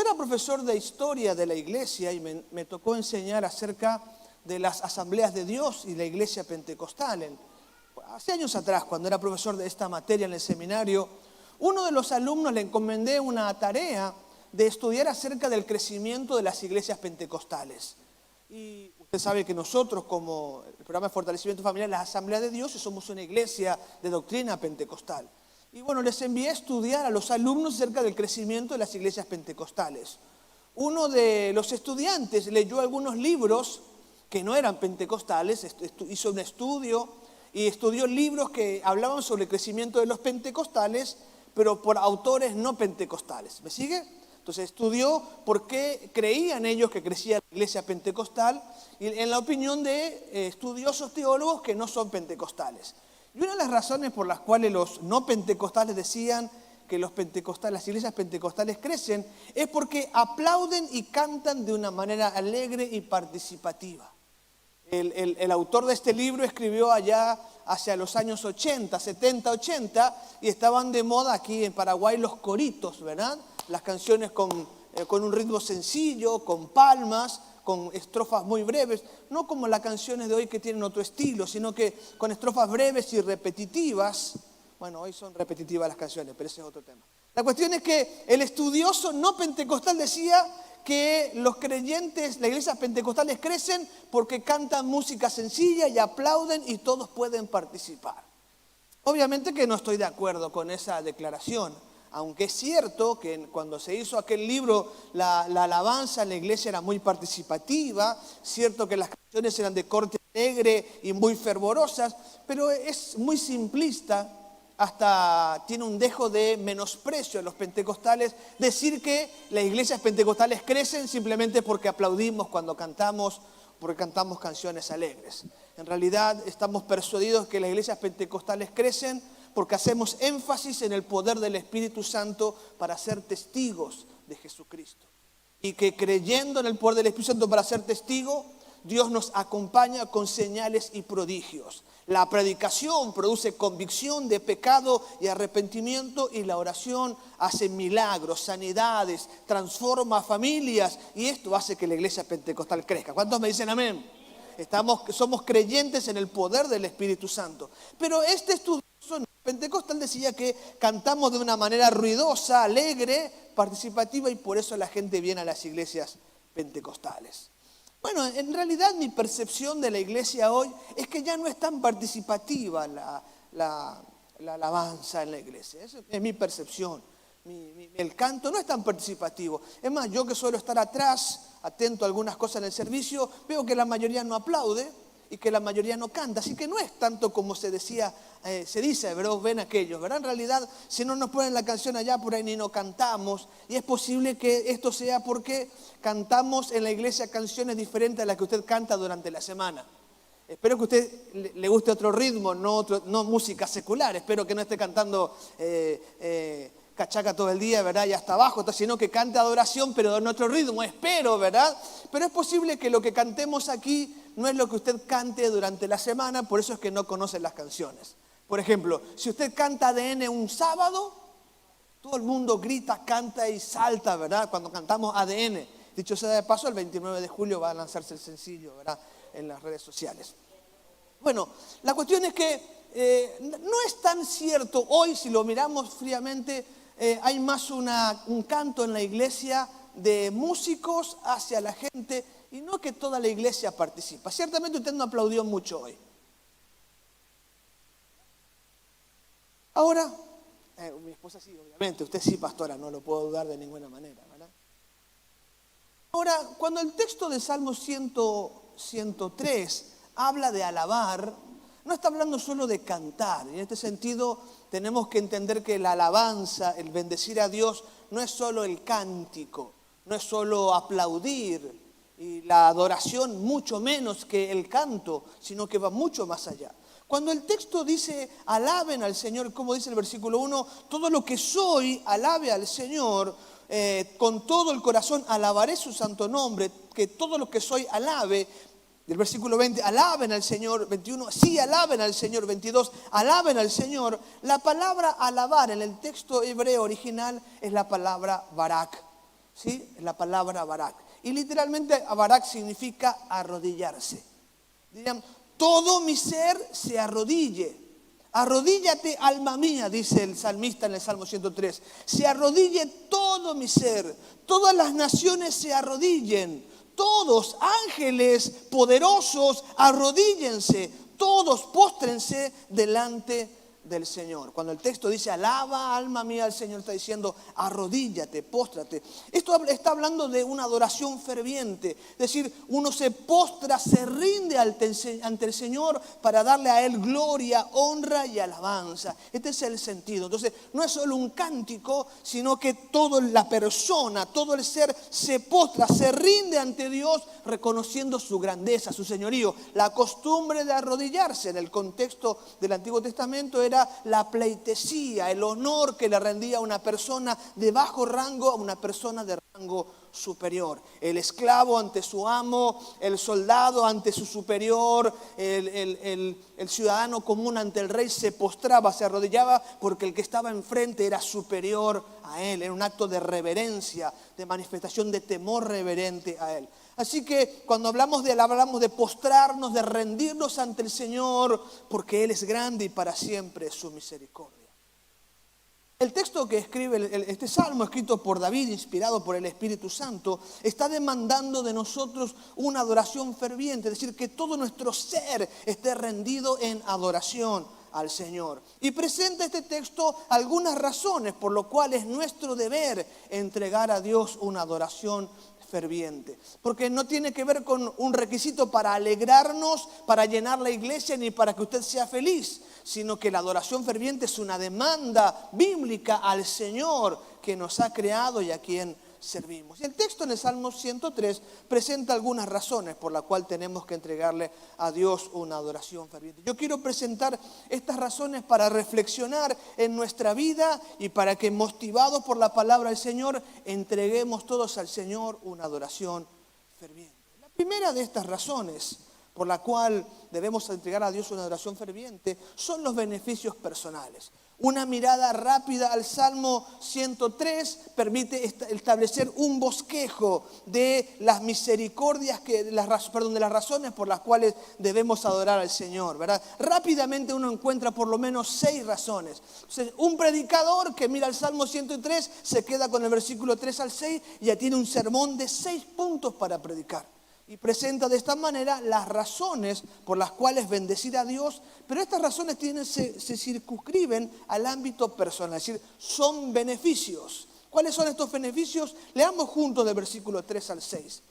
era profesor de historia de la iglesia y me tocó enseñar acerca de las asambleas de Dios y la iglesia pentecostal, hace años atrás, cuando era profesor de esta materia en el seminario, uno de los alumnos le encomendé una tarea de estudiar acerca del crecimiento de las iglesias pentecostales. Y usted sabe que nosotros, como el programa de fortalecimiento familiar, las asambleas de Dios, somos una iglesia de doctrina pentecostal. Y bueno, les envié a estudiar a los alumnos acerca del crecimiento de las iglesias pentecostales. Uno de los estudiantes leyó algunos libros que no eran pentecostales, hizo un estudio y estudió libros que hablaban sobre el crecimiento de los pentecostales, pero por autores no pentecostales. ¿Me sigue? Entonces estudió por qué creían ellos que crecía la iglesia pentecostal y en la opinión de estudiosos teólogos que no son pentecostales. Y una de las razones por las cuales los no pentecostales decían que las iglesias pentecostales crecen es porque aplauden y cantan de una manera alegre y participativa. El autor de este libro escribió allá hacia los años 80, 70, 80 y estaban de moda aquí en Paraguay los coritos, ¿verdad? Las canciones con un ritmo sencillo, con palmas, con estrofas muy breves, no como las canciones de hoy que tienen otro estilo, sino que con estrofas breves y repetitivas. Bueno, hoy son repetitivas las canciones, pero ese es otro tema. La cuestión es que el estudioso no pentecostal decía que los creyentes, las iglesias pentecostales crecen porque cantan música sencilla y aplauden y todos pueden participar. Obviamente que no estoy de acuerdo con esa declaración, aunque es cierto que cuando se hizo aquel libro, la alabanza en la iglesia era muy participativa, cierto que las canciones eran de corte alegre y muy fervorosas, pero es muy simplista, hasta tiene un dejo de menosprecio a los pentecostales, decir que las iglesias pentecostales crecen simplemente porque aplaudimos cuando cantamos, porque cantamos canciones alegres. En realidad estamos persuadidos que las iglesias pentecostales crecen porque hacemos énfasis en el poder del Espíritu Santo para ser testigos de Jesucristo. Y que creyendo en el poder del Espíritu Santo para ser testigo, Dios nos acompaña con señales y prodigios. La predicación produce convicción de pecado y arrepentimiento y la oración hace milagros, sanidades, transforma familias y esto hace que la iglesia pentecostal crezca. ¿Cuántos me dicen amén? Somos creyentes en el poder del Espíritu Santo. Pero este estudioso pentecostal decía que cantamos de una manera ruidosa, alegre, participativa y por eso la gente viene a las iglesias pentecostales. Bueno, en realidad mi percepción de la iglesia hoy es que ya no es tan participativa la alabanza en la iglesia. Esa es mi percepción. El canto no es tan participativo. Es más, yo que suelo estar atrás, atento a algunas cosas en el servicio, veo que la mayoría no aplaude y que la mayoría no canta. Así que no es tanto como se dice, ¿verdad? Ven aquellos, ¿verdad? En realidad, si no nos ponen la canción allá, por ahí ni no cantamos. Y es posible que esto sea porque cantamos en la iglesia canciones diferentes a las que usted canta durante la semana. Espero que a usted le guste otro ritmo, no música secular. Espero que no esté cantando cachaca todo el día, ¿verdad? Y hasta abajo, sino que cante adoración, pero en otro ritmo. Espero, ¿verdad? Pero es posible que lo que cantemos aquí no es lo que usted cante durante la semana, por eso es que no conoce las canciones. Por ejemplo, si usted canta ADN un sábado, todo el mundo grita, canta y salta, ¿verdad? Cuando cantamos ADN. Dicho sea de paso, el 29 de julio va a lanzarse el sencillo, ¿verdad? En las redes sociales. Bueno, la cuestión es que no es tan cierto. Hoy, si lo miramos fríamente, hay más un canto en la iglesia de músicos hacia la gente y no que toda la iglesia participa. Ciertamente usted no aplaudió mucho hoy. Ahora, mi esposa sí, obviamente, usted sí, pastora, no lo puedo dudar de ninguna manera, ¿verdad? Ahora, cuando el texto de Salmo 103 habla de alabar, no está hablando solo de cantar. En este sentido, tenemos que entender que la alabanza, el bendecir a Dios, no es solo el cántico, no es solo aplaudir, y la adoración mucho menos que el canto, sino que va mucho más allá. Cuando el texto dice, alaben al Señor, como dice el versículo 1, todo lo que soy, alabe al Señor, con todo el corazón alabaré su santo nombre, que todo lo que soy alabe. Del versículo 20, alaben al Señor. 21, sí, alaben al Señor. 22, alaben al Señor. La palabra alabar en el texto hebreo original es la palabra barak. ¿sí? La palabra barak. Y literalmente barak significa arrodillarse. Dirían, todo mi ser se arrodille. Arrodíllate, alma mía, dice el salmista en el Salmo 103. Se arrodille todo mi ser. Todas las naciones se arrodillen. Todos, ángeles poderosos, arrodíllense. Todos póstrense delante del Señor. Cuando el texto dice, alaba alma mía al Señor, está diciendo, arrodíllate, póstrate. Esto está hablando de una adoración ferviente. Es decir, uno se postra, se rinde ante el Señor para darle a Él gloria, honra y alabanza. Este es el sentido. Entonces, no es solo un cántico, sino que toda la persona, todo el ser se postra, se rinde ante Dios, reconociendo su grandeza, su señorío. La costumbre de arrodillarse en el contexto del Antiguo Testamento era la pleitesía, el honor que le rendía a una persona de bajo rango a una persona de rango superior. El esclavo ante su amo, el soldado ante su superior, el ciudadano común ante el rey se postraba, se arrodillaba porque el que estaba enfrente era superior a él. Era un acto de reverencia, de manifestación de temor reverente a él. Así que cuando hablamos de postrarnos, de rendirnos ante el Señor, porque Él es grande y para siempre es su misericordia. El texto que escribe, este salmo escrito por David, inspirado por el Espíritu Santo, está demandando de nosotros una adoración ferviente, es decir, que todo nuestro ser esté rendido en adoración al Señor. Y presenta este texto algunas razones por lo cual es nuestro deber entregar a Dios una adoración ferviente. Porque no tiene que ver con un requisito para alegrarnos, para llenar la iglesia, ni para que usted sea feliz, sino que la adoración ferviente es una demanda bíblica al Señor que nos ha creado y a quien servimos. Y el texto en el Salmo 103 presenta algunas razones por las cuales tenemos que entregarle a Dios una adoración ferviente. Yo quiero presentar estas razones para reflexionar en nuestra vida y para que, motivados por la palabra del Señor, entreguemos todos al Señor una adoración ferviente. La primera de estas razones por la cual debemos entregar a Dios una adoración ferviente son los beneficios personales. Una mirada rápida al Salmo 103 permite establecer un bosquejo de las misericordias, de las razones por las cuales debemos adorar al Señor, ¿verdad? Rápidamente uno encuentra por lo menos 6 razones. Entonces, un predicador que mira el Salmo 103 se queda con el versículo 3 al 6 y ya tiene un sermón de 6 puntos para predicar. Y presenta de esta manera las razones por las cuales bendecir a Dios, pero estas razones se circunscriben al ámbito personal, es decir, son beneficios. ¿Cuáles son estos beneficios? Leamos juntos del versículo 3 al 6.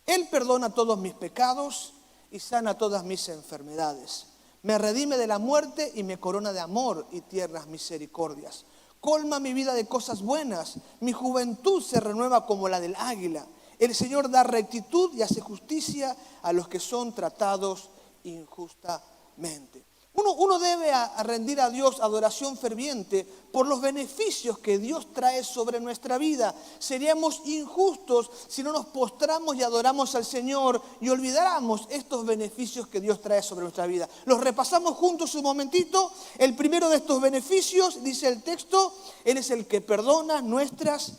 Él perdona todos mis pecados y sana todas mis enfermedades. Me redime de la muerte y me corona de amor y tiernas misericordias. Colma mi vida de cosas buenas, mi juventud se renueva como la del águila. El Señor da rectitud y hace justicia a los que son tratados injustamente. Uno debe rendir a Dios adoración ferviente por los beneficios que Dios trae sobre nuestra vida. Seríamos injustos si no nos postramos y adoramos al Señor y olvidáramos estos beneficios que Dios trae sobre nuestra vida. Los repasamos juntos un momentito. El primero de estos beneficios, dice el texto, Él es el que perdona nuestras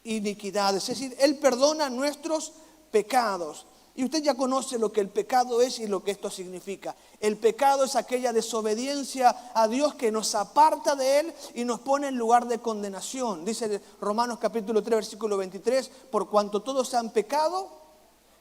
iniquidades, es decir, Él perdona nuestros pecados. Y usted ya conoce lo que el pecado es y lo que esto significa. El pecado es aquella desobediencia a Dios que nos aparta de Él y nos pone en lugar de condenación. Dice Romanos capítulo 3, versículo 23, por cuanto todos han pecado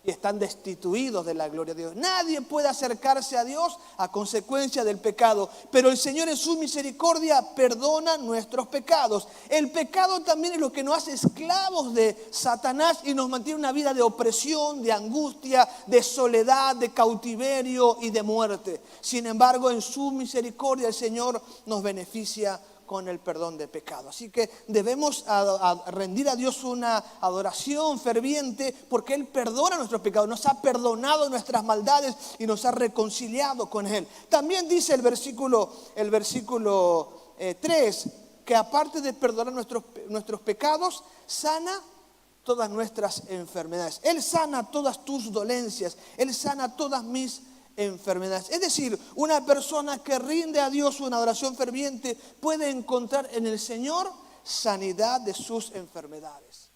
y están destituidos de la gloria de Dios. Nadie puede acercarse a Dios a consecuencia del pecado, pero el Señor en su misericordia perdona nuestros pecados. El pecado también es lo que nos hace esclavos de Satanás y nos mantiene una vida de opresión, de angustia, de soledad, de cautiverio y de muerte. Sin embargo, en su misericordia el Señor nos beneficia con el perdón de pecado. Así que debemos rendir a Dios una adoración ferviente porque Él perdona nuestros pecados, nos ha perdonado nuestras maldades y nos ha reconciliado con Él. También dice el versículo 3 que aparte de perdonar nuestros pecados, sana todas nuestras enfermedades. Él sana todas tus dolencias, Él sana todas mis enfermedades. Es decir, una persona que rinde a Dios una adoración ferviente puede encontrar en el Señor sanidad de sus enfermedades.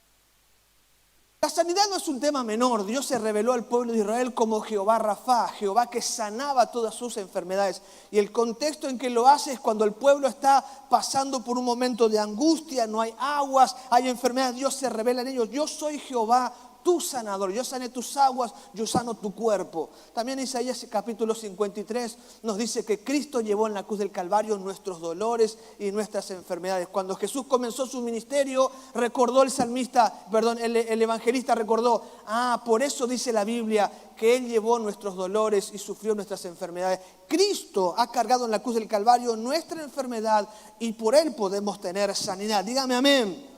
La sanidad no es un tema menor. Dios se reveló al pueblo de Israel como Jehová Rafa, Jehová que sanaba todas sus enfermedades. Y el contexto en que lo hace es cuando el pueblo está pasando por un momento de angustia, no hay aguas, hay enfermedades. Dios se revela en ellos. Yo soy Jehová, tu sanador. Yo sané tus aguas, yo sano tu cuerpo. También Isaías capítulo 53 nos dice que Cristo llevó en la cruz del Calvario nuestros dolores y nuestras enfermedades. Cuando Jesús comenzó su ministerio, recordó el evangelista recordó, por eso dice la Biblia que Él llevó nuestros dolores y sufrió nuestras enfermedades. Cristo ha cargado en la cruz del Calvario nuestra enfermedad y por Él podemos tener sanidad. Dígame amén.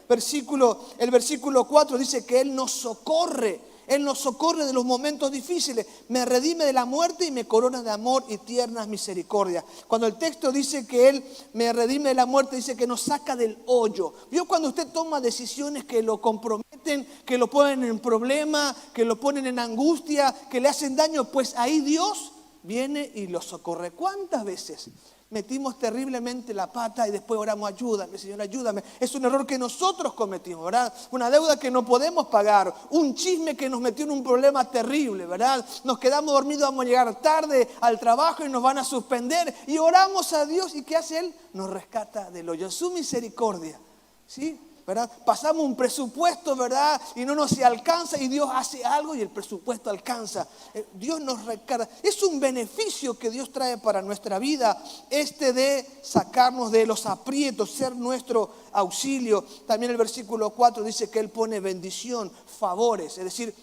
El versículo 4 dice que Él nos socorre de los momentos difíciles, me redime de la muerte y me corona de amor y tiernas misericordias. Cuando el texto dice que Él me redime de la muerte, dice que nos saca del hoyo. ¿Vio cuando usted toma decisiones que lo comprometen, que lo ponen en problema, que lo ponen en angustia, que le hacen daño? Pues ahí Dios viene y lo socorre. ¿Cuántas veces metimos terriblemente la pata y después oramos, ayúdame, Señor, ayúdame? Es un error que nosotros cometimos, ¿verdad? Una deuda que no podemos pagar, un chisme que nos metió en un problema terrible, ¿verdad? Nos quedamos dormidos, vamos a llegar tarde al trabajo y nos van a suspender. Y oramos a Dios, ¿y qué hace Él? Nos rescata del hoyo, en su misericordia, ¿sí? ¿Verdad? Pasamos un presupuesto, ¿verdad? Y no nos alcanza y Dios hace algo y el presupuesto alcanza. Dios nos recarga. Es un beneficio que Dios trae para nuestra vida, de sacarnos de los aprietos, ser nuestro auxilio. También el versículo 4 dice que Él pone bendición, favores, es decir,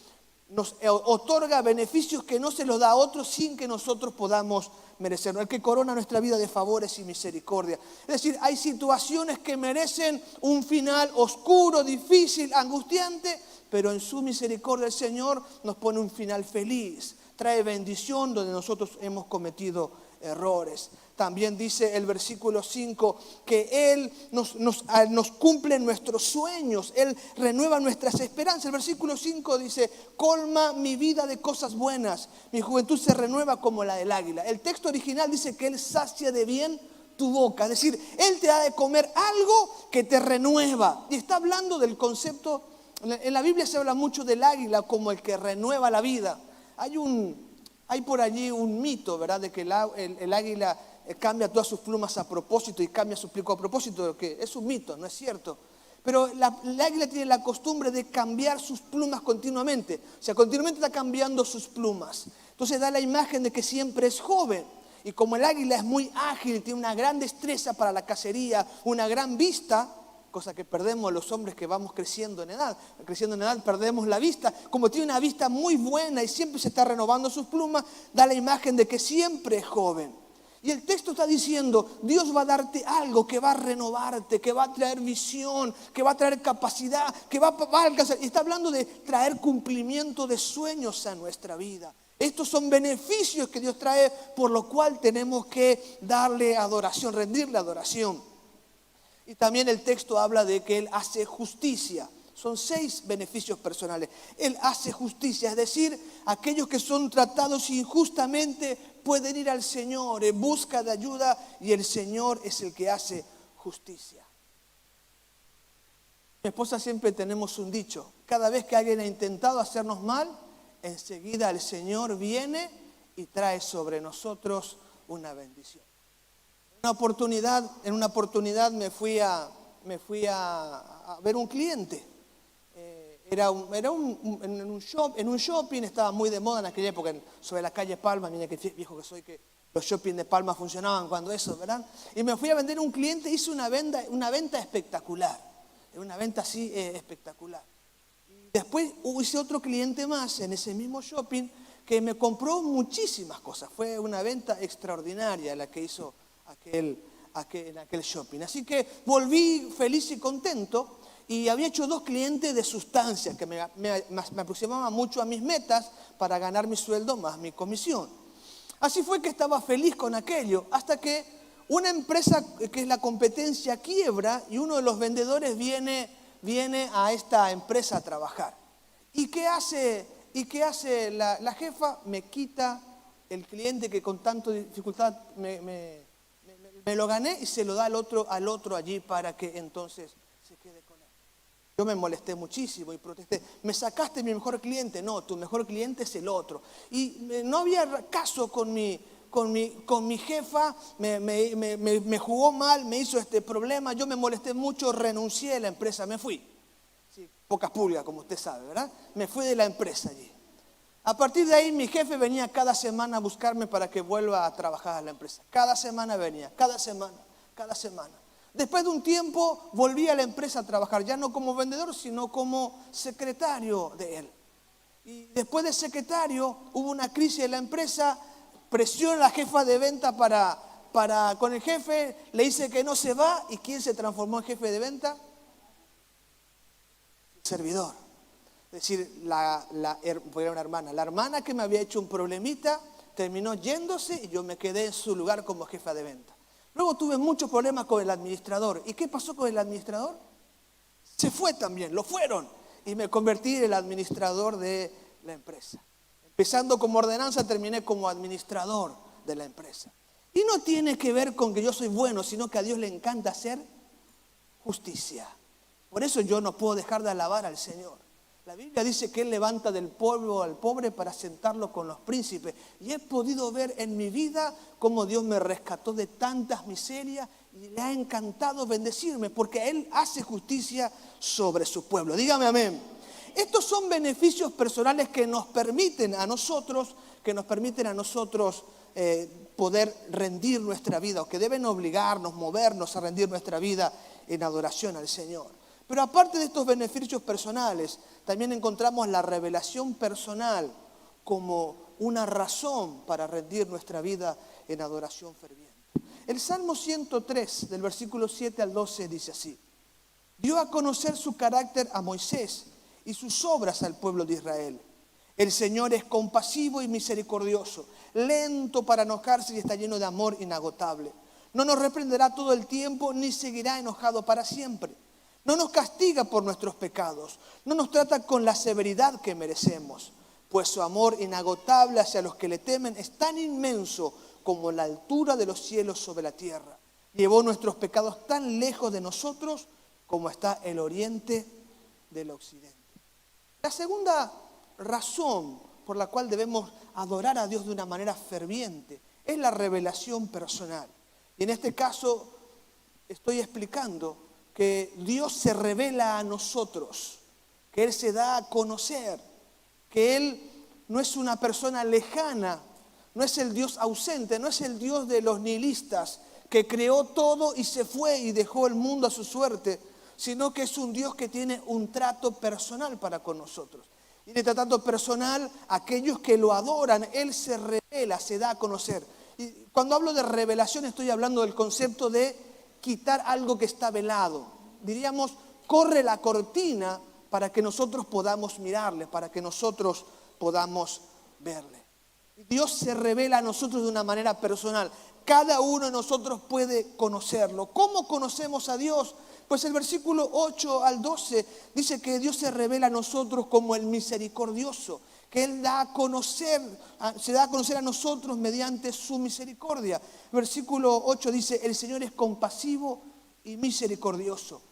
nos otorga beneficios que no se los da a otros sin que nosotros podamos merecerlo. El que corona nuestra vida de favores y misericordia. Es decir, hay situaciones que merecen un final oscuro, difícil, angustiante, pero en su misericordia el Señor nos pone un final feliz. Trae bendición donde nosotros hemos cometido errores. También dice el versículo 5 que Él nos cumple nuestros sueños, Él renueva nuestras esperanzas. El versículo 5 dice, colma mi vida de cosas buenas, mi juventud se renueva como la del águila. El texto original dice que Él sacia de bien tu boca, es decir, Él te da de comer algo que te renueva. Y está hablando del concepto, en la Biblia se habla mucho del águila como el que renueva la vida. Hay por allí un mito, ¿verdad?, de que el águila cambia todas sus plumas a propósito y cambia su pico a propósito, que es un mito, no es cierto. Pero el águila tiene la costumbre de cambiar sus plumas continuamente. O sea, continuamente está cambiando sus plumas. Entonces da la imagen de que siempre es joven. Y como el águila es muy ágil, tiene una gran destreza para la cacería, una gran vista, cosa que perdemos los hombres que vamos creciendo en edad. Creciendo en edad perdemos la vista. Como tiene una vista muy buena y siempre se está renovando sus plumas, da la imagen de que siempre es joven. Y el texto está diciendo, Dios va a darte algo que va a renovarte, que va a traer visión, que va a traer capacidad, que va a alcanzar. Y está hablando de traer cumplimiento de sueños a nuestra vida. Estos son beneficios que Dios trae, por lo cual tenemos que darle adoración, rendirle adoración. Y también el texto habla de que Él hace justicia. Son 6 beneficios personales. Él hace justicia, es decir, aquellos que son tratados injustamente pueden ir al Señor en busca de ayuda y el Señor es el que hace justicia. Mi esposa siempre tenemos un dicho, cada vez que alguien ha intentado hacernos mal, enseguida el Señor viene y trae sobre nosotros una bendición. En una oportunidad me fui a ver un cliente. Era en un shopping, estaba muy de moda en aquella época, sobre la calle Palma, mira qué viejo que soy, que los shopping de Palma funcionaban cuando eso, ¿verdad? Y me fui a vender un cliente, hice una venta espectacular, una venta así espectacular. Y después hice otro cliente más en ese mismo shopping que me compró muchísimas cosas, fue una venta extraordinaria la que hizo en aquel shopping. Así que volví feliz y contento. Y había hecho 2 clientes de sustancia que me aproximaban mucho a mis metas para ganar mi sueldo más mi comisión. Así fue que estaba feliz con aquello, hasta que una empresa que es la competencia quiebra y uno de los vendedores viene a esta empresa a trabajar. ¿Y qué hace la jefa? Me quita el cliente que con tanta dificultad me lo gané y se lo da al otro allí para que entonces se quede con él. Yo me molesté muchísimo y protesté. Me sacaste mi mejor cliente. No, tu mejor cliente es el otro. Y no había caso con mi jefa, me jugó mal, me hizo este problema. Yo me molesté mucho, renuncié a la empresa, me fui. Sí, pocas pulgas, como usted sabe, ¿verdad? Me fui de la empresa allí. A partir de ahí mi jefe venía cada semana a buscarme para que vuelva a trabajar a la empresa. Cada semana venía, cada semana. Después de un tiempo volví a la empresa a trabajar, ya no como vendedor, sino como secretario de él. Y después de secretario hubo una crisis en la empresa, presiona a la jefa de venta con el jefe, le dice que no se va. ¿Y quién se transformó en jefe de venta? El servidor. Es decir, la hermana que me había hecho un problemita terminó yéndose y yo me quedé en su lugar como jefa de venta. Luego tuve muchos problemas con el administrador. ¿Y qué pasó con el administrador? Se fue también, lo fueron. Y me convertí en el administrador de la empresa. Empezando como ordenanza, terminé como administrador de la empresa. Y no tiene que ver con que yo soy bueno, sino que a Dios le encanta hacer justicia. Por eso yo no puedo dejar de alabar al Señor. La Biblia dice que Él levanta del polvo al pobre para sentarlo con los príncipes. Y he podido ver en mi vida cómo Dios me rescató de tantas miserias y le ha encantado bendecirme porque Él hace justicia sobre su pueblo. Dígame amén. Estos son beneficios personales que nos permiten a nosotros poder rendir nuestra vida, o que deben obligarnos, movernos a rendir nuestra vida en adoración al Señor. Pero aparte de estos beneficios personales, también encontramos la revelación personal como una razón para rendir nuestra vida en adoración ferviente. El Salmo 103, del versículo 7 al 12, dice así: dio a conocer su carácter a Moisés y sus obras al pueblo de Israel. El Señor es compasivo y misericordioso, lento para enojarse y está lleno de amor inagotable. No nos reprenderá todo el tiempo, ni seguirá enojado para siempre. No nos castiga por nuestros pecados, no nos trata con la severidad que merecemos, pues su amor inagotable hacia los que le temen es tan inmenso como la altura de los cielos sobre la tierra. Llevó nuestros pecados tan lejos de nosotros como está el oriente del occidente. La segunda razón por la cual debemos adorar a Dios de una manera ferviente es la revelación personal. Y en este caso estoy explicando que Dios se revela a nosotros, que Él se da a conocer, que Él no es una persona lejana, no es el Dios ausente, no es el Dios de los nihilistas que creó todo y se fue y dejó el mundo a su suerte, sino que es un Dios que tiene un trato personal para con nosotros. Y en este trato personal, aquellos que lo adoran, Él se revela, se da a conocer. Y cuando hablo de revelación estoy hablando del concepto de quitar algo que está velado. Diríamos, corre la cortina para que nosotros podamos mirarle, para que nosotros podamos verle. Dios se revela a nosotros de una manera personal. Cada uno de nosotros puede conocerlo. ¿Cómo conocemos a Dios? Pues el versículo 8 al 12 dice que Dios se revela a nosotros como el misericordioso, que Él se da a conocer a nosotros mediante su misericordia. Versículo 8 dice: el Señor es compasivo y misericordioso,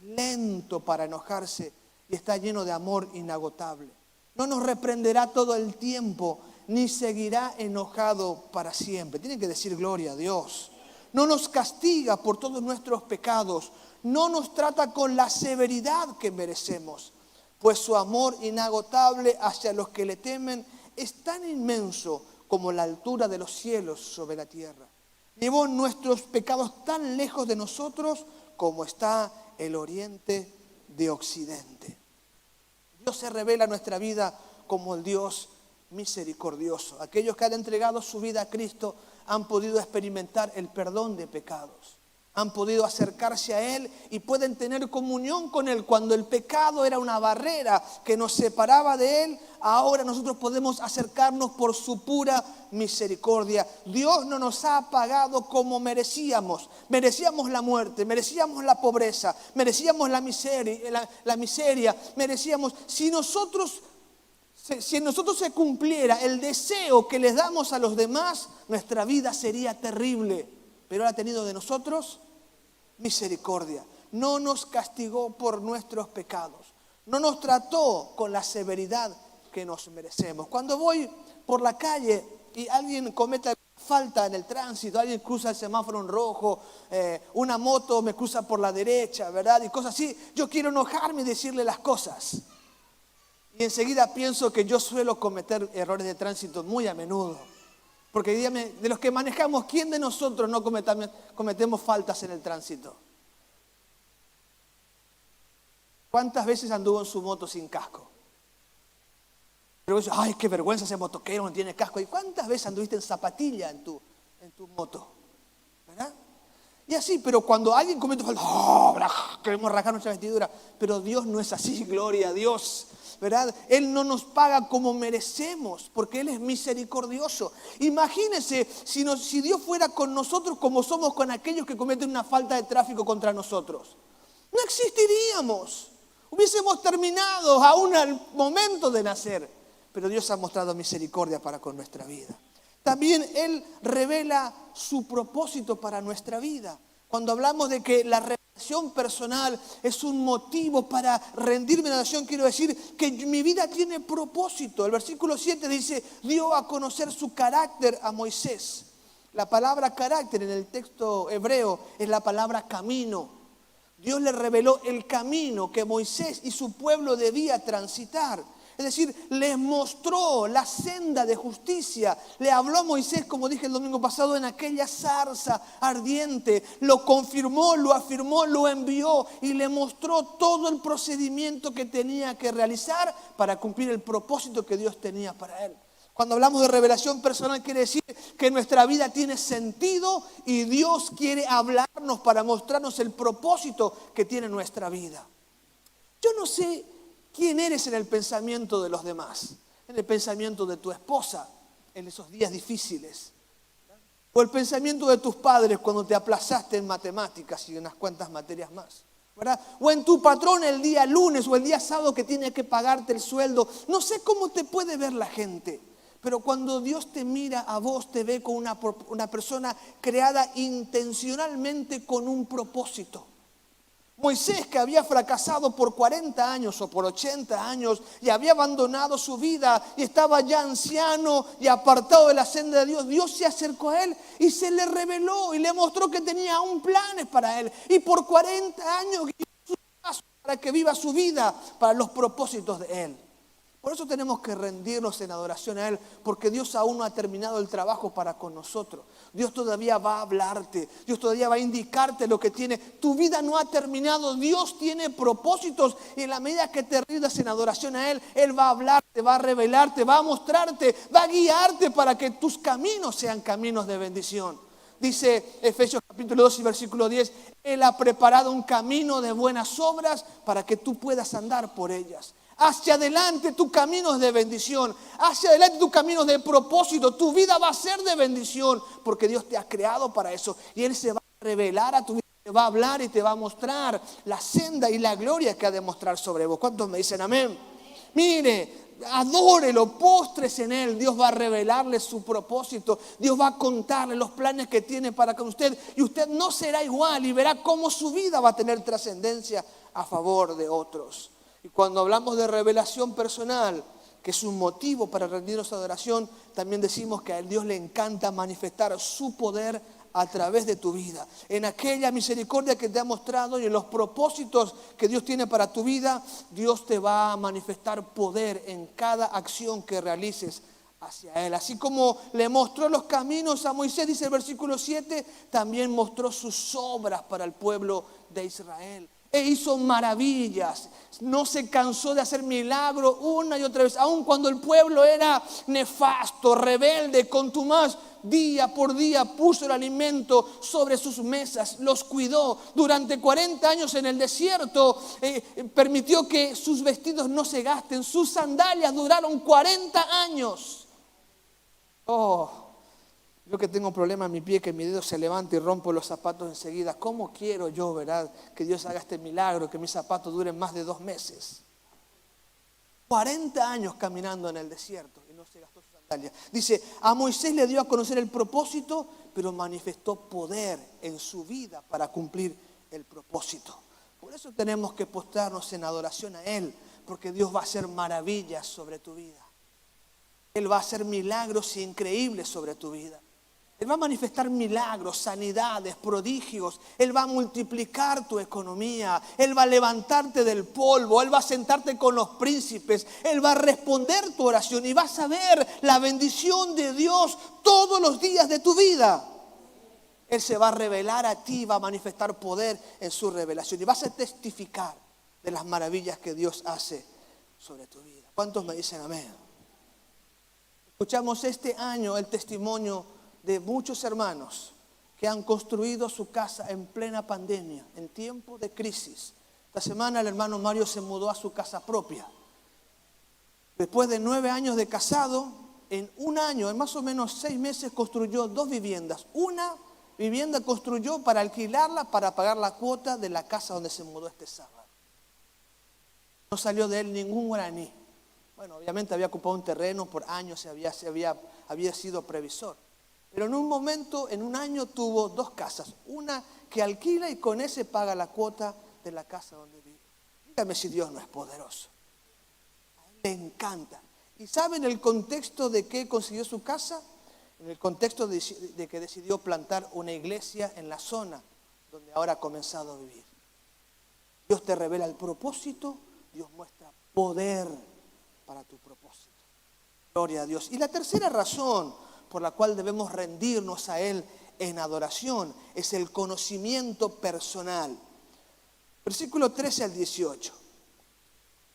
lento para enojarse y está lleno de amor inagotable. No nos reprenderá todo el tiempo, ni seguirá enojado para siempre. Tienen que decir gloria a Dios. No nos castiga por todos nuestros pecados, no nos trata con la severidad que merecemos, pues su amor inagotable hacia los que le temen es tan inmenso como la altura de los cielos sobre la tierra. Llevó nuestros pecados tan lejos de nosotros como está el oriente de occidente. Dios se revela en nuestra vida como el Dios misericordioso. Aquellos que han entregado su vida a Cristo han podido experimentar el perdón de pecados. Han podido acercarse a Él y pueden tener comunión con Él. Cuando el pecado era una barrera que nos separaba de Él, ahora nosotros podemos acercarnos por su pura misericordia. Dios no nos ha pagado como merecíamos. Merecíamos la muerte, merecíamos la pobreza, merecíamos la miseria, merecíamos... Si en nosotros se cumpliera el deseo que les damos a los demás, nuestra vida sería terrible. Pero Él ha tenido de nosotros misericordia. no nos castigó por nuestros pecados, no nos trató con la severidad que nos merecemos. Cuando voy por la calle y alguien comete falta en el tránsito, alguien cruza el semáforo en rojo, una moto me cruza por la derecha, ¿verdad? Y cosas así, yo quiero enojarme y decirle las cosas. Y enseguida pienso que yo suelo cometer errores de tránsito muy a menudo. Porque dígame, de los que manejamos, ¿quién de nosotros no cometemos faltas en el tránsito? ¿Cuántas veces anduvo en su moto sin casco? Pero eso, ay, qué vergüenza ese motoquero, no tiene casco. ¿Y cuántas veces anduviste en zapatilla en tu moto? ¿Verdad? Y así, pero cuando alguien comete falta, queremos rasgar nuestra vestidura. Pero Dios no es así, gloria a Dios, ¿verdad? Él no nos paga como merecemos, porque Él es misericordioso. Imagínense si Dios fuera con nosotros como somos con aquellos que cometen una falta de tráfico contra nosotros. No existiríamos. Hubiésemos terminado aún al momento de nacer. Pero Dios ha mostrado misericordia para con nuestra vida. También Él revela su propósito para nuestra vida. Cuando hablamos de que la revelación personal es un motivo para rendirme a la oración, quiero decir que mi vida tiene propósito. El versículo 7 dice, dio a conocer su carácter a Moisés. La palabra carácter en el texto hebreo es la palabra camino. Dios le reveló el camino que Moisés y su pueblo debía transitar. Es decir, les mostró la senda de justicia. Le habló a Moisés, como dije el domingo pasado, en aquella zarza ardiente. Lo confirmó, lo afirmó, lo envió y le mostró todo el procedimiento que tenía que realizar para cumplir el propósito que Dios tenía para él. Cuando hablamos de revelación personal, quiere decir que nuestra vida tiene sentido y Dios quiere hablarnos para mostrarnos el propósito que tiene nuestra vida. Yo no sé quién eres en el pensamiento de los demás, en el pensamiento de tu esposa en esos días difíciles, o el pensamiento de tus padres cuando te aplazaste en matemáticas y en unas cuantas materias más, ¿verdad? O en tu patrón el día lunes o el día sábado que tiene que pagarte el sueldo. No sé cómo te puede ver la gente, pero cuando Dios te mira a vos, te ve como una persona creada intencionalmente con un propósito. Moisés, que había fracasado por 40 años o por 80 años y había abandonado su vida y estaba ya anciano y apartado de la senda de Dios, Dios se acercó a él y se le reveló y le mostró que tenía aún planes para él. Y por 40 años guió sus pasos para que viva su vida para los propósitos de él. Por eso tenemos que rendirnos en adoración a Él, porque Dios aún no ha terminado el trabajo para con nosotros. Dios todavía va a hablarte, Dios todavía va a indicarte lo que tiene. Tu vida no ha terminado, Dios tiene propósitos y en la medida que te rindas en adoración a Él, Él va a hablarte, va a revelarte, va a mostrarte, va a guiarte para que tus caminos sean caminos de bendición. Dice Efesios capítulo 2 y versículo 10, Él ha preparado un camino de buenas obras para que tú puedas andar por ellas. Hacia adelante tu camino es de bendición. Hacia adelante tu camino es de propósito. Tu vida va a ser de bendición porque Dios te ha creado para eso. Y Él se va a revelar a tu vida, te va a hablar y te va a mostrar la senda y la gloria que ha de mostrar sobre vos. ¿Cuántos me dicen amén? Mire, adórelo, postres en Él. Dios va a revelarle su propósito. Dios va a contarle los planes que tiene para con usted. Y usted no será igual y verá cómo su vida va a tener trascendencia a favor de otros. Y cuando hablamos de revelación personal, que es un motivo para rendirnos a adoración, también decimos que a Dios le encanta manifestar su poder a través de tu vida. En aquella misericordia que te ha mostrado y en los propósitos que Dios tiene para tu vida, Dios te va a manifestar poder en cada acción que realices hacia Él. Así como le mostró los caminos a Moisés, dice el versículo 7, también mostró sus obras para el pueblo de Israel. E hizo maravillas, no se cansó de hacer milagros una y otra vez, aun cuando el pueblo era nefasto, rebelde, contumaz, día por día puso el alimento sobre sus mesas, los cuidó. Durante 40 años en el desierto permitió que sus vestidos no se gasten, sus sandalias duraron 40 años. Yo que tengo un problema en mi pie, que mi dedo se levanta y rompo los zapatos enseguida. ¿Cómo quiero yo, verdad, que Dios haga este milagro, que mis zapatos duren más de 2 meses? 40 años caminando en el desierto y no se gastó sus sandalias. Dice, a Moisés le dio a conocer el propósito, pero manifestó poder en su vida para cumplir el propósito. Por eso tenemos que postrarnos en adoración a Él, porque Dios va a hacer maravillas sobre tu vida. Él va a hacer milagros increíbles sobre tu vida. Él va a manifestar milagros, sanidades, prodigios. Él va a multiplicar tu economía. Él va a levantarte del polvo. Él va a sentarte con los príncipes. Él va a responder tu oración y vas a ver la bendición de Dios todos los días de tu vida. Él se va a revelar a ti, va a manifestar poder en su revelación y vas a testificar de las maravillas que Dios hace sobre tu vida. ¿Cuántos me dicen amén? Escuchamos este año el testimonio de muchos hermanos que han construido su casa en plena pandemia, en tiempo de crisis. Esta semana el hermano Mario se mudó a su casa propia. Después de 9 años de casado, en un año, en más o menos 6 meses, construyó 2 viviendas. Una vivienda construyó para alquilarla, para pagar la cuota de la casa donde se mudó este sábado. No salió de él ningún guaraní. Bueno, obviamente había ocupado un terreno por años, había sido previsor. Pero en un momento, en un año, tuvo 2 casas. Una que alquila y con ese paga la cuota de la casa donde vive. Dígame si Dios no es poderoso. A Él le encanta. ¿Y saben el contexto de qué consiguió su casa? En el contexto de que decidió plantar una iglesia en la zona donde ahora ha comenzado a vivir. Dios te revela el propósito, Dios muestra poder para tu propósito. Gloria a Dios. Y la tercera razón por la cual debemos rendirnos a Él en adoración es el conocimiento personal. Versículo 13 al 18.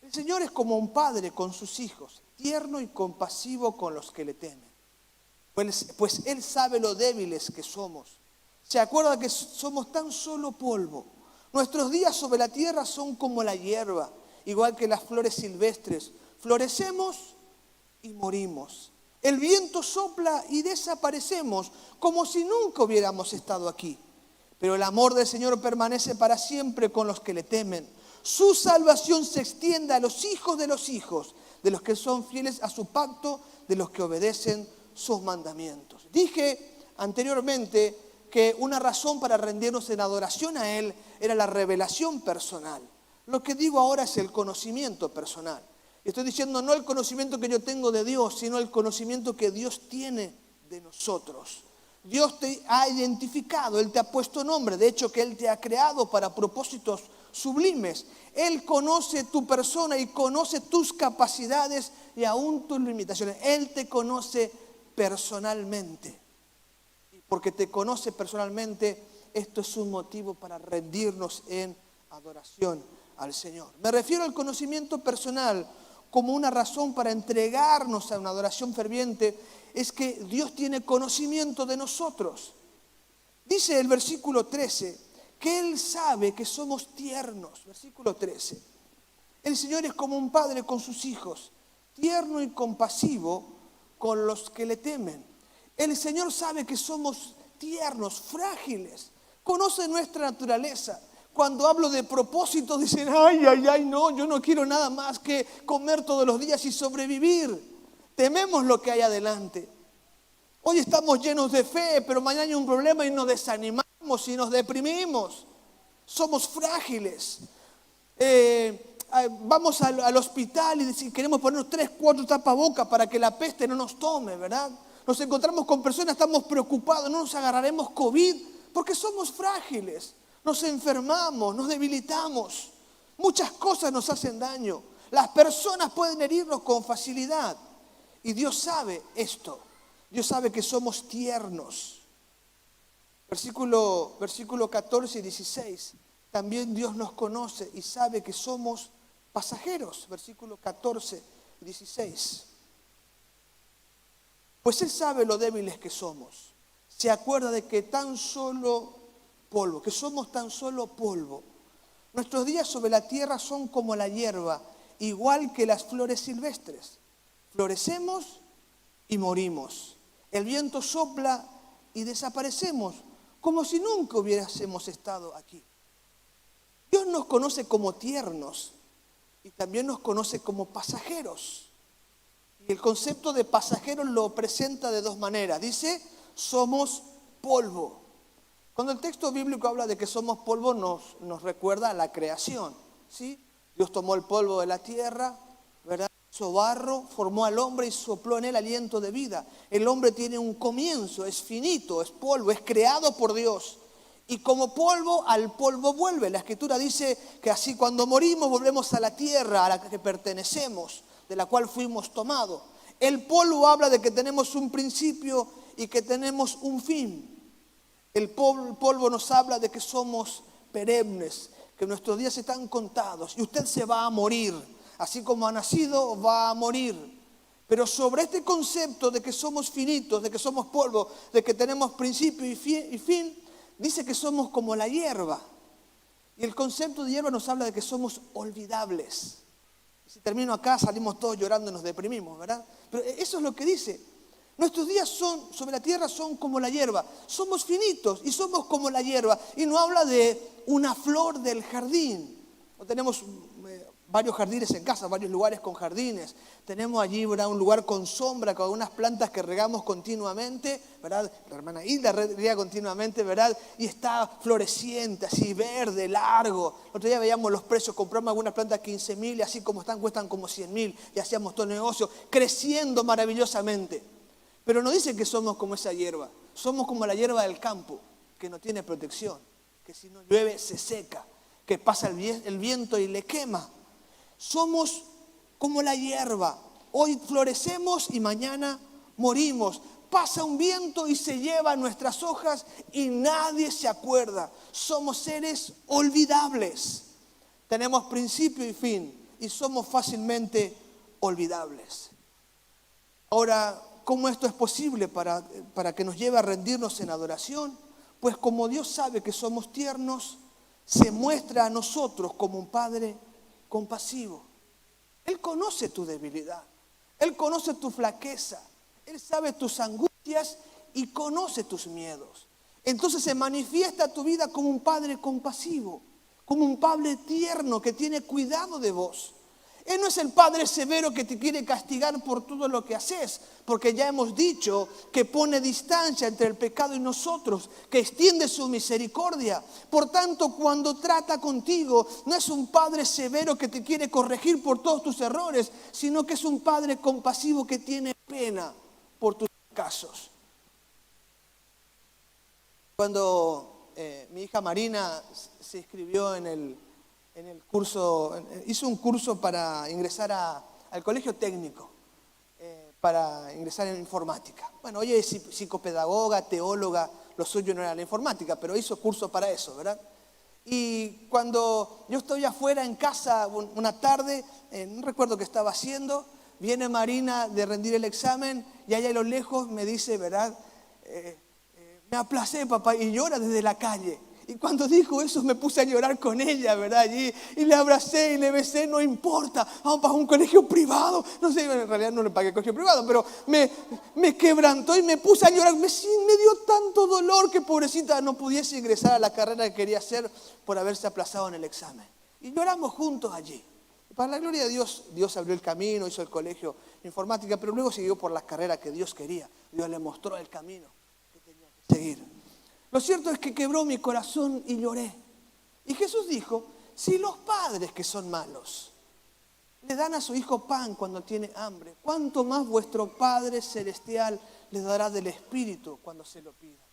El Señor es como un padre con sus hijos, tierno y compasivo con los que le temen. Pues Él sabe lo débiles que somos. Se acuerda que somos tan solo polvo. Nuestros días sobre la tierra son como la hierba, igual que las flores silvestres. Florecemos y morimos. El viento sopla y desaparecemos, como si nunca hubiéramos estado aquí. Pero el amor del Señor permanece para siempre con los que le temen. Su salvación se extiende a los hijos, de los que son fieles a su pacto, de los que obedecen sus mandamientos. Dije anteriormente que una razón para rendirnos en adoración a Él era la revelación personal. Lo que digo ahora es el conocimiento personal. Estoy diciendo no el conocimiento que yo tengo de Dios, sino el conocimiento que Dios tiene de nosotros. Dios te ha identificado, Él te ha puesto nombre, de hecho que Él te ha creado para propósitos sublimes. Él conoce tu persona y conoce tus capacidades y aún tus limitaciones. Él te conoce personalmente. Y porque te conoce personalmente, esto es un motivo para rendirnos en adoración al Señor. Me refiero al conocimiento personal como una razón para entregarnos a una adoración ferviente, es que Dios tiene conocimiento de nosotros. Dice el versículo 13, que Él sabe que somos tiernos. Versículo 13. El Señor es como un padre con sus hijos, tierno y compasivo con los que le temen. El Señor sabe que somos tiernos, frágiles, conoce nuestra naturaleza. Cuando hablo de propósito dicen, ay, no, yo no quiero nada más que comer todos los días y sobrevivir. Tememos lo que hay adelante. Hoy estamos llenos de fe, pero mañana hay un problema y nos desanimamos y nos deprimimos. Somos frágiles. Vamos al hospital y queremos ponernos 3, 4 tapabocas para que la peste no nos tome, ¿verdad? Nos encontramos con personas, estamos preocupados, no nos agarraremos COVID porque somos frágiles. Nos enfermamos, nos debilitamos. Muchas cosas nos hacen daño. Las personas pueden herirnos con facilidad. Y Dios sabe esto. Dios sabe que somos tiernos. Versículo 14 y 16. También Dios nos conoce y sabe que somos pasajeros. Versículo 14 y 16. Pues Él sabe lo débiles que somos. Se acuerda de que somos tan solo polvo. Nuestros días sobre la tierra son como la hierba, igual que las flores silvestres. Florecemos y morimos. El viento sopla y desaparecemos, como si nunca hubiésemos estado aquí. Dios nos conoce como tiernos y también nos conoce como pasajeros. Y el concepto de pasajeros lo presenta de 2 maneras. Dice, somos polvo. Cuando el texto bíblico habla de que somos polvo, nos recuerda a la creación, ¿sí? Dios tomó el polvo de la tierra, ¿verdad? Hizo barro, formó al hombre y sopló en él aliento de vida. El hombre tiene un comienzo, es finito, es polvo, es creado por Dios. Y como polvo, al polvo vuelve. La Escritura dice que así cuando morimos volvemos a la tierra a la que pertenecemos, de la cual fuimos tomados. El polvo habla de que tenemos un principio y que tenemos un fin. El polvo nos habla de que somos perennes, que nuestros días están contados y usted se va a morir. Así como ha nacido, va a morir. Pero sobre este concepto de que somos finitos, de que somos polvo, de que tenemos principio y fin, dice que somos como la hierba. Y el concepto de hierba nos habla de que somos olvidables. Si termino acá, salimos todos llorando y nos deprimimos, ¿verdad? Pero eso es lo que dice. Nuestros días sobre la tierra son como la hierba. Somos finitos y somos como la hierba. Y no habla de una flor del jardín. No tenemos varios jardines en casa, varios lugares con jardines. Tenemos allí, ¿verdad?, un lugar con sombra, con unas plantas que regamos continuamente, ¿verdad? La hermana Hilda riega continuamente, ¿verdad? Y está floreciente, así verde, largo. El otro día veíamos los precios, compramos algunas plantas 15.000 y así como están, cuestan como 100.000. Y hacíamos todo el negocio, creciendo maravillosamente. Pero no dice que somos como esa hierba. Somos como la hierba del campo, que no tiene protección, que si no llueve se seca, que pasa el viento y le quema. Somos como la hierba. Hoy florecemos y mañana morimos. Pasa un viento y se lleva nuestras hojas y nadie se acuerda. Somos seres olvidables. Tenemos principio y fin y somos fácilmente olvidables. Ahora, ¿cómo esto es posible para que nos lleve a rendirnos en adoración? Pues como Dios sabe que somos tiernos, se muestra a nosotros como un Padre compasivo. Él conoce tu debilidad, Él conoce tu flaqueza, Él sabe tus angustias y conoce tus miedos. Entonces se manifiesta tu vida como un Padre compasivo, como un Padre tierno que tiene cuidado de vos. Él no es el Padre severo que te quiere castigar por todo lo que haces, porque ya hemos dicho que pone distancia entre el pecado y nosotros, que extiende su misericordia. Por tanto, cuando trata contigo, no es un Padre severo que te quiere corregir por todos tus errores, sino que es un Padre compasivo que tiene pena por tus casos. Cuando mi hija Marina se inscribió en el curso, hizo un curso para ingresar al colegio técnico, para ingresar en informática. Bueno, ella es psicopedagoga, teóloga, lo suyo no era la informática, pero hizo curso para eso, ¿verdad? Y cuando yo estoy afuera en casa una tarde, no recuerdo qué estaba haciendo, viene Marina de rendir el examen y allá a lo lejos me dice, ¿verdad? Me aplacé, papá, y llora desde la calle. Y cuando dijo eso me puse a llorar con ella, ¿verdad? Allí, y le abracé y le besé, no importa, vamos para un colegio privado. No sé, en realidad no le pagué colegio privado, pero me quebrantó y me puse a llorar. Me dio tanto dolor que pobrecita no pudiese ingresar a la carrera que quería hacer por haberse aplazado en el examen. Y lloramos juntos allí. Para la gloria de Dios, Dios abrió el camino, hizo el colegio de informática, pero luego siguió por la carrera que Dios quería. Dios le mostró el camino que tenía que seguir. Lo cierto es que quebró mi corazón y lloré. Y Jesús dijo, si los padres que son malos le dan a su hijo pan cuando tiene hambre, ¿cuánto más vuestro Padre Celestial le dará del Espíritu cuando se lo pida?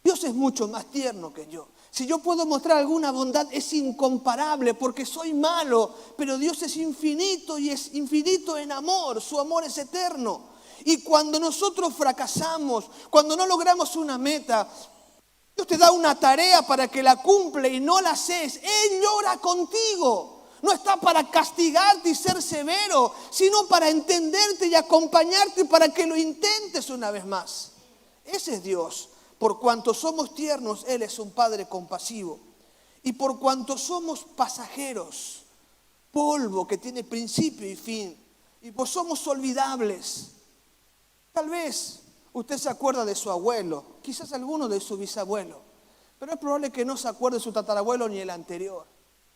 Dios es mucho más tierno que yo. Si yo puedo mostrar alguna bondad es incomparable porque soy malo, pero Dios es infinito y es infinito en amor, su amor es eterno. Y cuando nosotros fracasamos, cuando no logramos una meta, Dios te da una tarea para que la cumple y no la haces. Él llora contigo. No está para castigarte y ser severo, sino para entenderte y acompañarte para que lo intentes una vez más. Ese es Dios. Por cuanto somos tiernos, Él es un Padre compasivo. Y por cuanto somos pasajeros, polvo que tiene principio y fin, y pues somos olvidables. Tal vez usted se acuerda de su abuelo, quizás alguno de su bisabuelo, pero es probable que no se acuerde de su tatarabuelo ni el anterior.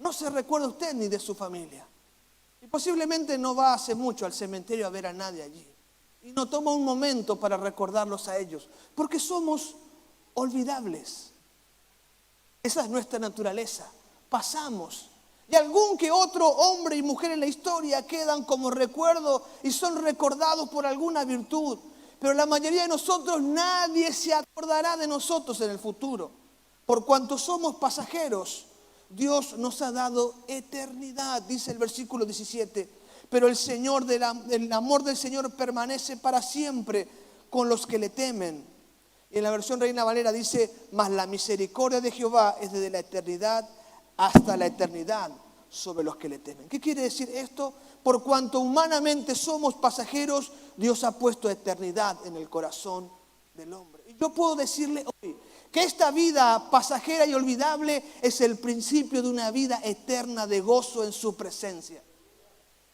No se recuerda usted ni de su familia. Y posiblemente no va hace mucho al cementerio a ver a nadie allí. Y no toma un momento para recordarlos a ellos, porque somos olvidables. Esa es nuestra naturaleza. Pasamos. Y algún que otro hombre y mujer en la historia quedan como recuerdo y son recordados por alguna virtud. Pero la mayoría de nosotros, nadie se acordará de nosotros en el futuro. Por cuanto somos pasajeros, Dios nos ha dado eternidad, dice el versículo 17. Pero el amor del Señor permanece para siempre con los que le temen. Y en la versión Reina Valera dice, mas la misericordia de Jehová es desde la eternidad hasta la eternidad sobre los que le temen. ¿Qué quiere decir esto? Por cuanto humanamente somos pasajeros, Dios ha puesto eternidad en el corazón del hombre. Y yo puedo decirle hoy que esta vida pasajera y olvidable es el principio de una vida eterna de gozo en su presencia.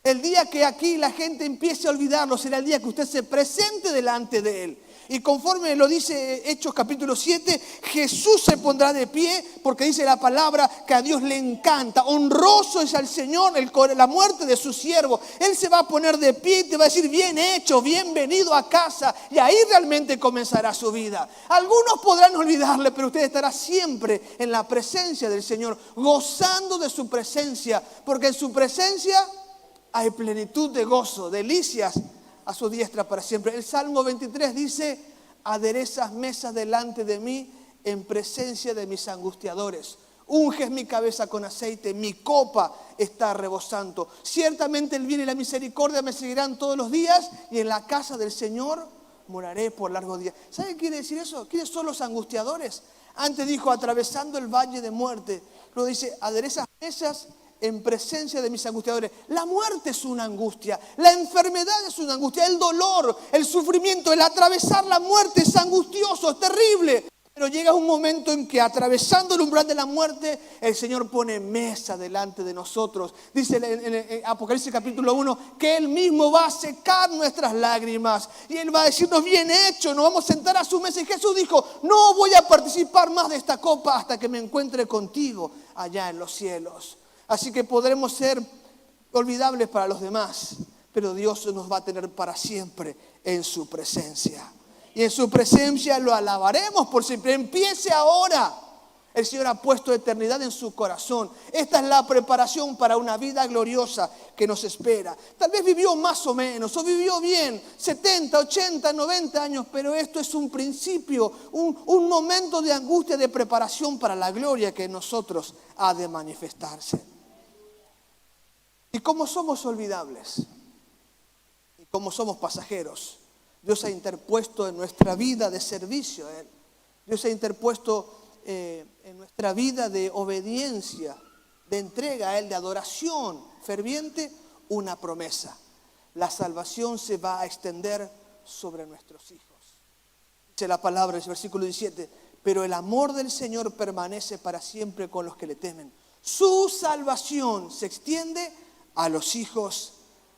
El día que aquí la gente empiece a olvidarlo será el día que usted se presente delante de Él. Y conforme lo dice Hechos capítulo 7, Jesús se pondrá de pie porque dice la palabra que a Dios le encanta. Honroso es al Señor la muerte de su siervo. Él se va a poner de pie y te va a decir, bien hecho, bienvenido a casa. Y ahí realmente comenzará su vida. Algunos podrán olvidarle, pero usted estará siempre en la presencia del Señor, gozando de su presencia. Porque en su presencia hay plenitud de gozo, delicias a su diestra para siempre. El Salmo 23 dice, aderezas mesas delante de mí en presencia de mis angustiadores. Unges mi cabeza con aceite, mi copa está rebosando. Ciertamente el bien y la misericordia me seguirán todos los días y en la casa del Señor moraré por largos días. ¿Sabe qué quiere decir eso? ¿Quiénes son los angustiadores? Antes dijo, atravesando el valle de muerte. Luego dice, aderezas mesas en presencia de mis angustiadores. La muerte es una angustia, la enfermedad es una angustia, el dolor, el sufrimiento, el atravesar la muerte es angustioso, es terrible. Pero llega un momento en que atravesando el umbral de la muerte, el Señor pone mesa delante de nosotros. Dice en Apocalipsis capítulo 1 que Él mismo va a secar nuestras lágrimas. Y Él va a decirnos, bien hecho, nos vamos a sentar a su mesa. Y Jesús dijo, no voy a participar más de esta copa hasta que me encuentre contigo allá en los cielos. Así que podremos ser olvidables para los demás, pero Dios nos va a tener para siempre en su presencia. Y en su presencia lo alabaremos por siempre. Empiece ahora. El Señor ha puesto eternidad en su corazón. Esta es la preparación para una vida gloriosa que nos espera. Tal vez vivió más o menos, o vivió bien, 70, 80, 90 años, pero esto es un principio, un momento de angustia, de preparación para la gloria que en nosotros ha de manifestarse. Y como somos olvidables, y como somos pasajeros, Dios ha interpuesto en nuestra vida de servicio a Él. Dios ha interpuesto en nuestra vida de obediencia, de entrega a Él, de adoración ferviente, una promesa. La salvación se va a extender sobre nuestros hijos. Dice la palabra en el versículo 17, pero el amor del Señor permanece para siempre con los que le temen. Su salvación se extiende a los hijos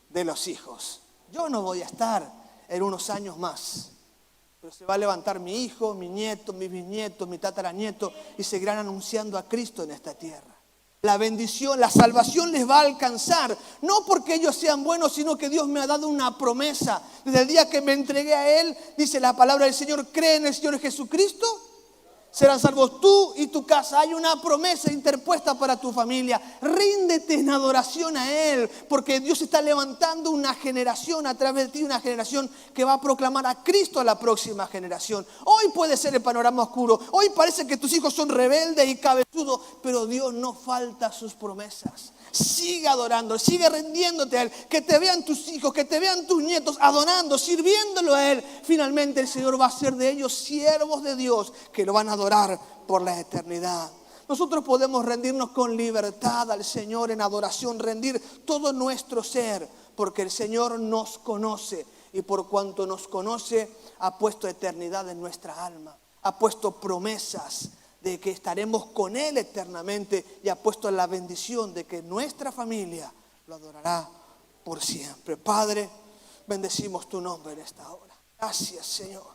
de los hijos. Yo no voy a estar en unos años más, pero se va a levantar mi hijo, mi nieto, mi bisnieto, mi tataranieto y seguirán anunciando a Cristo en esta tierra. La bendición, la salvación les va a alcanzar, no porque ellos sean buenos, sino que Dios me ha dado una promesa. Desde el día que me entregué a Él, dice la palabra del Señor, cree en el Señor Jesucristo, serán salvos tú y tu casa. Hay una promesa interpuesta para tu familia. Ríndete en adoración a Él, porque Dios está levantando una generación a través de ti, una generación que va a proclamar a Cristo a la próxima generación. Hoy puede ser el panorama oscuro. Hoy parece que tus hijos son rebeldes y cabezudos, pero Dios no falta sus promesas. Sigue adorando, sigue rindiéndote a Él. Que te vean tus hijos, que te vean tus nietos adorando, sirviéndolo a Él. Finalmente el Señor va a hacer de ellos siervos de Dios que lo van a adorar por la eternidad. Nosotros podemos rendirnos con libertad al Señor en adoración, rendir todo nuestro ser, porque el Señor nos conoce y por cuanto nos conoce ha puesto eternidad en nuestra alma, ha puesto promesas de que estaremos con Él eternamente y ha puesto la bendición de que nuestra familia lo adorará por siempre. Padre, bendecimos tu nombre en esta hora. Gracias, Señor.